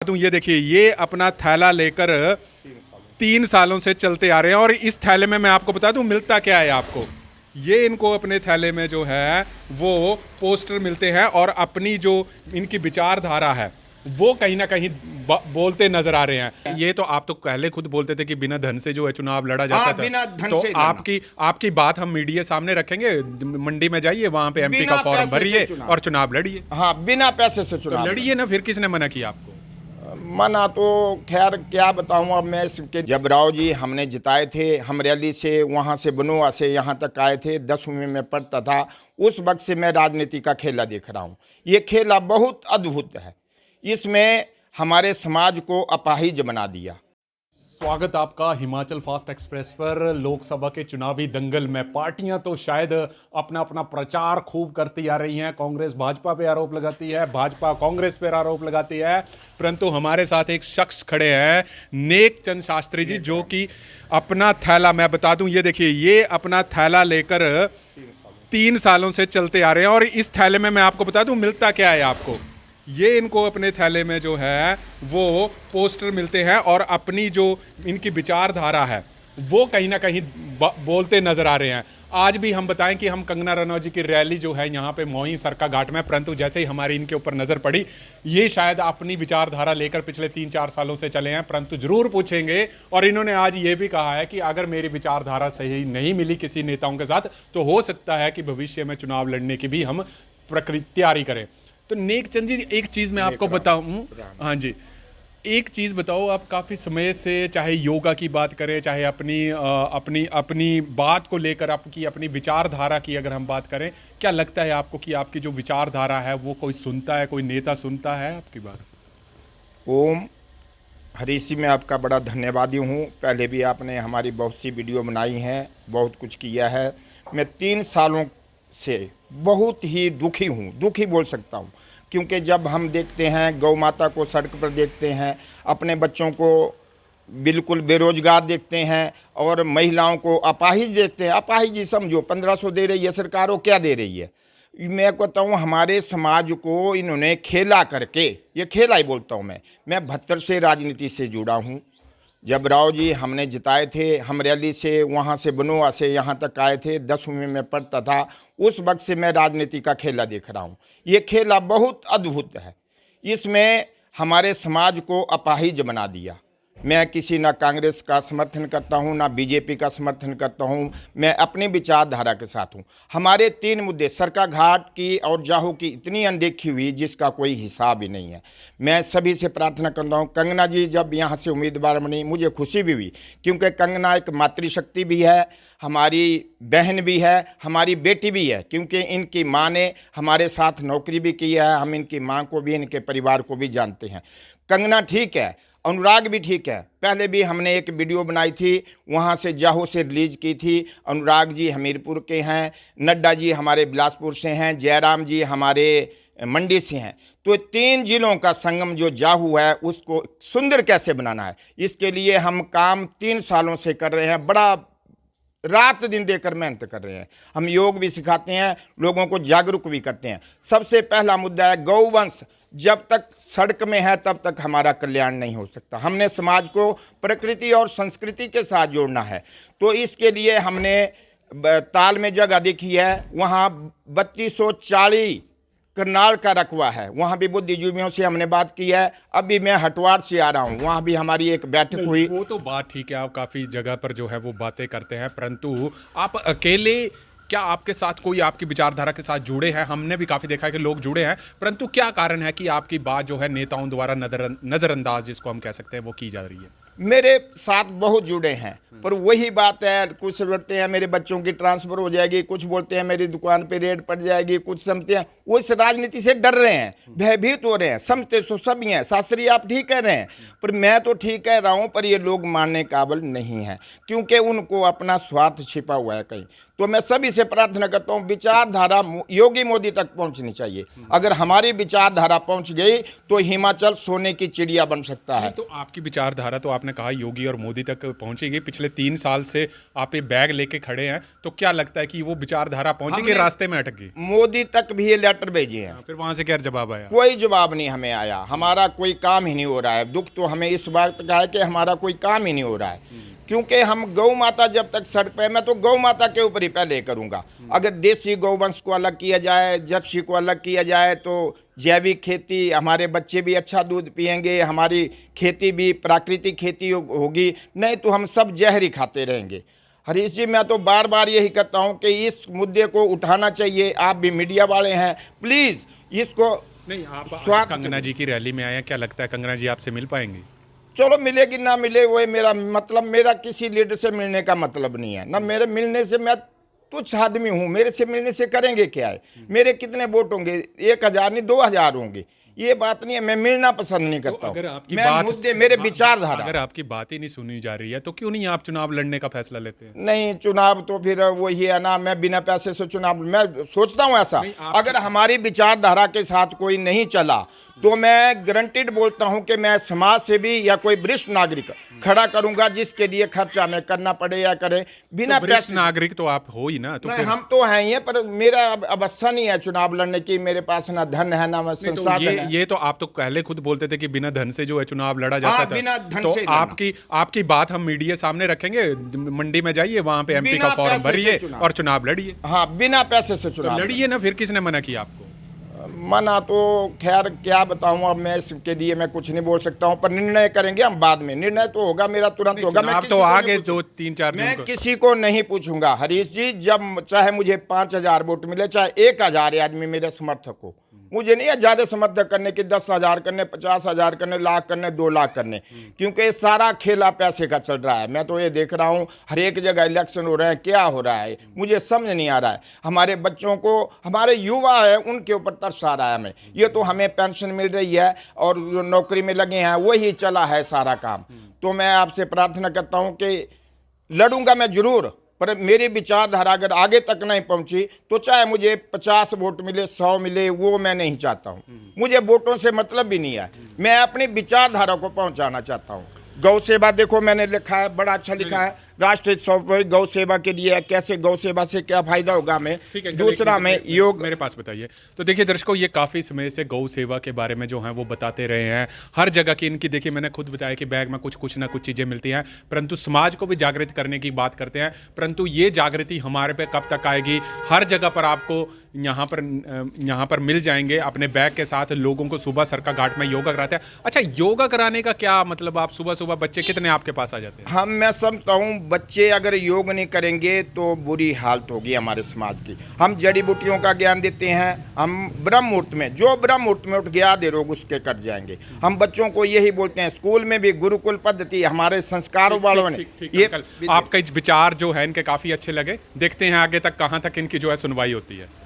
दूं, ये देखिए, ये अपना थैला लेकर 3 सालों से चलते आ रहे हैं। और इस थैले में मैं आपको बता दूं मिलता क्या है आपको। ये इनको अपने थैले में जो है वो पोस्टर मिलते हैं और अपनी जो इनकी विचारधारा है वो कहीं ना कहीं बोलते नजर आ रहे हैं। ये तो आप तो पहले खुद बोलते थे कि बिना धन से जो है चुनाव लड़ा जाता था। बिना धन तो से लड़ना। आपकी बात हम मीडिया सामने रखेंगे। मंडी में जाइए, वहां पे एमपी का बिना फॉर्म पैसे से भरिए चुनाव। और चुनाव लड़िए। हाँ, बिना पैसे से तो चुनाव लड़िए ना, फिर किसने मना किया आपको? मना तो खैर क्या बताऊं अब मैं इसके। जब राव जी हमने जिताए थे, हम रैली से वहां से बनोआ से यहाँ तक आए थे, 10वीं में पढ़ता था, उस वक्त से मैं राजनीति का खेला देख रहा हूँ। ये खेला बहुत अद्भुत है। इसमें हमारे समाज को अपाहिज बना दिया। स्वागत आपका हिमाचल फास्ट एक्सप्रेस पर। लोकसभा के चुनावी दंगल में पार्टियां तो शायद अपना अपना प्रचार खूब करती आ रही हैं। कांग्रेस भाजपा पे आरोप लगाती है, भाजपा कांग्रेस पर आरोप लगाती है, परंतु हमारे साथ एक शख्स खड़े हैं, नेक चंद शास्त्री जी, जो कि अपना थैला, मैं बता दूं, ये देखिए, ये अपना थैला लेकर 3 सालों से चलते आ रहे हैं। और इस थैले में मैं आपको बता दूं मिलता क्या है आपको। ये इनको अपने थैले में जो है वो पोस्टर मिलते हैं और अपनी जो इनकी विचारधारा है वो कहीं ना कहीं बोलते नजर आ रहे हैं। आज भी हम बताएं कि हम कंगना रनौत जी की रैली जो है यहाँ पे मोही सरका घाट में, परंतु जैसे ही हमारी इनके ऊपर नजर पड़ी, ये शायद अपनी विचारधारा लेकर पिछले 3-4 सालों से चले हैं, परंतु जरूर पूछेंगे। और इन्होंने आज ये भी कहा है कि अगर मेरी विचारधारा सही नहीं मिली किसी नेताओं के साथ तो हो सकता है कि भविष्य में चुनाव लड़ने की भी हम तैयारी करें। तो नेक चंद जी, एक चीज़ मैं आपको बताऊं, हाँ जी, एक चीज़ बताओ, आप काफ़ी समय से चाहे योगा की बात करें, चाहे अपनी बात को लेकर आपकी अपनी विचारधारा की अगर हम बात करें, क्या लगता है आपको कि आपकी जो विचारधारा है वो कोई सुनता है, कोई नेता सुनता है आपकी बात? ओम हरीश जी, मैं आपका बड़ा धन्यवादी हूँ। पहले भी आपने हमारी बहुत सी वीडियो बनाई हैं, बहुत कुछ किया है। मैं 3 सालों से बहुत ही दुखी हूँ, दुखी बोल सकता हूँ, क्योंकि जब हम देखते हैं गौ माता को सड़क पर देखते हैं, अपने बच्चों को बिल्कुल बेरोजगार देखते हैं और महिलाओं को अपाहिज देखते हैं। अपाहिज ही समझो, 1500 दे रही है सरकार, वो क्या दे रही है? मैं कहता हूँ हमारे समाज को इन्होंने खेला करके, ये खेला ही बोलता हूँ मैं 72 से राजनीति से जुड़ा हूँ। जब राव जी हमने जिताए थे, हम रैली से वहाँ से बनोआ से यहाँ तक आए थे, 10वीं में पढ़ता था, उस वक्त से मैं राजनीति का खेला देख रहा हूँ। ये खेला बहुत अद्भुत है। इसमें हमारे समाज को अपाहिज बना दिया। मैं किसी ना कांग्रेस का समर्थन करता हूं, ना बीजेपी का समर्थन करता हूं, मैं अपनी विचारधारा के साथ हूं। हमारे 3 मुद्दे, सरका घाट की और जाहू की इतनी अनदेखी हुई जिसका कोई हिसाब ही नहीं है। मैं सभी से प्रार्थना करता हूं, कंगना जी जब यहां से उम्मीदवार बनी, मुझे खुशी भी हुई, क्योंकि कंगना एक मातृशक्ति भी है, हमारी बहन भी है, हमारी बेटी भी है, क्योंकि इनकी माँ ने हमारे साथ नौकरी भी की है। हम इनकी माँ को भी, इनके परिवार को भी जानते हैं। कंगना ठीक है, अनुराग भी ठीक है। पहले भी हमने एक वीडियो बनाई थी, वहाँ से जाहो से रिलीज की थी। अनुराग जी हमीरपुर के हैं, नड्डा जी हमारे बिलासपुर से हैं, जयराम जी हमारे मंडी से हैं। तो 3 जिलों का संगम जो जाहू है उसको सुंदर कैसे बनाना है, इसके लिए हम काम 3 सालों से कर रहे हैं। बड़ा रात दिन देकर मेहनत कर रहे हैं। हम योग भी सिखाते हैं, लोगों को जागरूक भी करते हैं। सबसे पहला मुद्दा है गौवंश। जब तक सड़क में है तब तक हमारा कल्याण नहीं हो सकता। हमने समाज को प्रकृति और संस्कृति के साथ जोड़ना है। तो इसके लिए हमने ताल में जगह देखी है, वहाँ 3240 करनाल का रकबा है, वहाँ भी बुद्धिजीवियों से हमने बात की है। अभी मैं हटवाड़ से आ रहा हूँ, वहाँ भी हमारी एक बैठक हुई। वो तो बात ठीक है, आप काफ़ी जगह पर जो है वो बातें करते हैं, परंतु आप अकेले, क्या आपके साथ कोई आपकी विचारधारा के साथ जुड़े हैं? हमने भी काफ़ी देखा है कि लोग जुड़े हैं, परंतु क्या कारण है कि आपकी बात जो है नेताओं द्वारा नज़रअंदाज, जिसको हम कह सकते हैं, वो की जा रही है? मेरे साथ बहुत जुड़े हैं, पर वही बात है, कुछ बोलते हैं मेरे बच्चों की ट्रांसफ़र हो जाएगी, कुछ बोलते हैं मेरी दुकान पे रेड पड़ जाएगी, कुछ समझते हैं वो इस राजनीति से डर रहे हैं, भयभीत हो रहे हैं। समझते तो सब ही हैं, शास्त्री आप ठीक कह रहे हैं, पर मैं तो ठीक कह रहा हूँ, पर ये लोग मानने काबिल नहीं हैं, क्योंकि उनको अपना स्वार्थ छिपा हुआ है कहीं। तो मैं सभी से प्रार्थना करता हूँ, विचारधारा योगी मोदी तक पहुँचनी चाहिए। अगर हमारी विचारधारा पहुँच गई तो हिमाचल सोने की चिड़िया बन सकता है। तो आपकी विचारधारा तो आपने कहा योगी और मोदी तक पहुंचेगी, पिछले 3 साल से आप ये बैग लेके खड़े हैं, तो क्या लगता है कि वो विचारधारा पहुंचेगी, रास्ते में अटक गई? मोदी तक भी ये लेटर भेजे हैं, फिर वहां से क्या जवाब आया? कोई जवाब नहीं हमें आया। हमारा कोई काम ही नहीं हो रहा है। दुख तो हमें इस बात का है कि हमारा कोई काम ही नहीं हो रहा है, क्योंकि हम गौ माता जब तक सर पे, मैं तो गौ माता के ऊपर ही पहले करूंगा। अगर देसी गौवंश को अलग किया जाए, जर्सी को अलग किया जाए, तो जैविक खेती, हमारे बच्चे भी अच्छा दूध पिएंगे, हमारी खेती भी प्राकृतिक खेती होगी, नहीं तो हम सब जहर ही खाते रहेंगे। हरीश जी, मैं तो बार बार यही कहता हूं कि इस मुद्दे को उठाना चाहिए। आप भी मीडिया वाले हैं, प्लीज़ इसको। नहीं, आप कंगना जी की रैली में आए हैं, क्या लगता है कंगना जी आपसे मिल पाएंगी? चलो, मिलेगी ना मिले वो मेरा मतलब, मेरा किसी लीडर से मिलने का मतलब नहीं है ना। मेरे मिलने से, मैं तुच्छ आदमी हूँ, मेरे से मिलने से करेंगे क्या है? मेरे कितने वोट होंगे? 1000 नहीं 2000 होंगे, ये बात नहीं है। मैं मिलना पसंद नहीं करता हूँ। अगर आपकी मैं मुद्दे, मेरे विचारधारा, अगर आपकी बात ही नहीं सुनी जा रही है तो क्यों नहीं आप चुनाव लड़ने का फैसला लेते हैं? नहीं, चुनाव तो फिर वही है ना, मैं बिना पैसे से चुनाव, मैं सोचता हूँ ऐसा। अगर हमारी विचारधारा के साथ कोई नहीं चला तो मैं गारंटीड बोलता हूं कि मैं समाज सेवी या कोई वरिष्ठ नागरिक खड़ा करूंगा, जिसके लिए खर्चा हमें करना पड़े या करे बिना तो वरिष्ठ नागरिक तो आप हो ही ना, तो नहीं, हम तो हैं ही हैं, पर मेरा अवस्था नहीं है चुनाव लड़ने की। मेरे पास ना धन है ना संसाधन है। ये तो आप तो पहले खुद बोलते थे कि बिना धन से जो है चुनाव लड़ा जाता था। बिना धन तो से आपकी बात हम मीडिया सामने रखेंगे, मंडी में जाइए, वहां पे एमपी का फॉर्म भरिए और चुनाव लड़िए। हाँ, बिना पैसे से चुनाव लड़िए ना, फिर किसने मना किया आपको? मना तो खैर क्या बताऊं, अब मैं इसके लिए मैं कुछ नहीं बोल सकता हूं, पर निर्णय करेंगे हम बाद में। निर्णय तो होगा मेरा, तुरंत होगा। मैं तो आगे 2-3-4 दिन मैं किसी को नहीं पूछूंगा हरीश जी। जब चाहे मुझे 5000 वोट मिले, चाहे 1000 आदमी मेरे समर्थक हो, मुझे नहीं है ज्यादा समर्थक करने के, 10,000 करने, 50,000 करने, लाख करने, 2 लाख करने, क्योंकि ये सारा खेला पैसे का चल रहा है। मैं तो ये देख रहा हूँ हर एक जगह इलेक्शन हो रहे हैं, क्या हो रहा है मुझे समझ नहीं आ रहा है। हमारे बच्चों को, हमारे युवा है, उनके ऊपर तरस आ रहा है हमें। ये तो हमें पेंशन मिल रही है और जो नौकरी में लगे हैं वही चला है सारा काम। तो मैं आपसे प्रार्थना करता हूँ कि लड़ूंगा मैं जरूर, पर मेरी विचारधारा अगर आगे तक नहीं पहुंची तो चाहे मुझे 50 वोट मिले, 100 मिले, वो मैं नहीं चाहता हूं। मुझे वोटों से मतलब भी नहीं है, मैं अपनी विचारधारा को पहुंचाना चाहता हूं। गौ सेवा देखो मैंने लिखा है, बड़ा अच्छा लिखा है, राष्ट्रीय सॉफ्टवेयर गौ सेवा के लिए है, कैसे गौ सेवा से क्या फायदा होगा हमें। दूसरा में योग, मेरे पास बताइए। तो देखिए दर्शकों, ये काफ़ी समय से गौ सेवा के बारे में जो है वो बताते रहे हैं, हर जगह की इनकी, देखिए मैंने खुद बताया कि बैग में कुछ ना कुछ चीज़ें मिलती हैं, परंतु समाज को भी जागृत करने की बात करते हैं, परंतु ये जागृति हमारे पे कब तक आएगी? हर जगह पर आपको यहाँ पर मिल जाएंगे अपने बैग के साथ। लोगों को सुबह सरका घाट में योगा कराते हैं। अच्छा, योगा कराने का क्या मतलब? आप सुबह सुबह बच्चे कितने आपके पास आ जाते हैं? मैं समझता हूँ बच्चे अगर योग नहीं करेंगे तो बुरी हालत होगी हमारे समाज की। हम जड़ी बूटियों का ज्ञान देते हैं, हम ब्रह्म मुहूर्त में, जो ब्रह्म मुहूर्त में उठ गया आधे रोग उसके कट जाएंगे। हम बच्चों को यही बोलते हैं, स्कूल में भी गुरुकुल पद्धति हमारे संस्कारों वालों ने ये आपके विचार जो है इनके काफ़ी अच्छे लगे। देखते हैं आगे तक कहाँ तक इनकी जो है सुनवाई होती है।